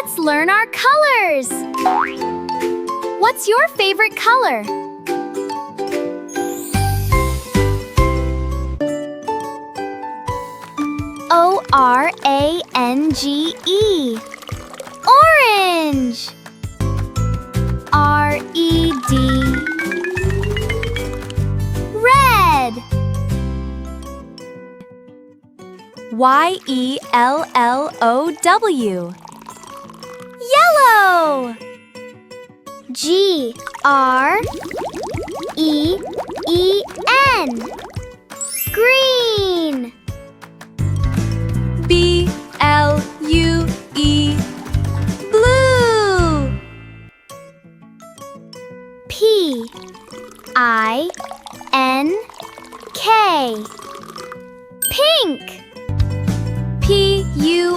Let's learn our colors! What's your favorite color? O-R-A-N-G-E. Orange. R-E-D. Red. Y-E-L-L-O-W. Yellow. G-R-E-E-N. Green. B-L-U-E. Blue. P-I-N-K. Pink. P-U-R-P-L-E.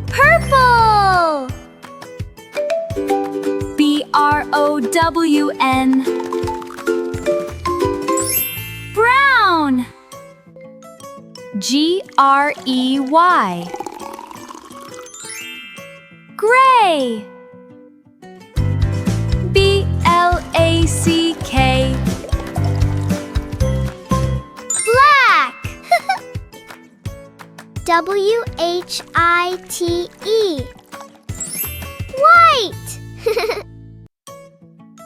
Purple. B-R-O-W-N. Brown. G-R-E-Y. Gray. B-L-A-C-K. Black. W-H-I-T-E. White.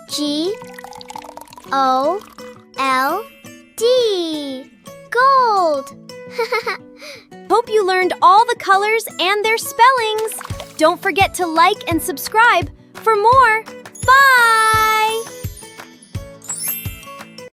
G-O-L-D. Gold. Hope you learned all the colors and their spellings. Don't forget to like and subscribe for more. Bye!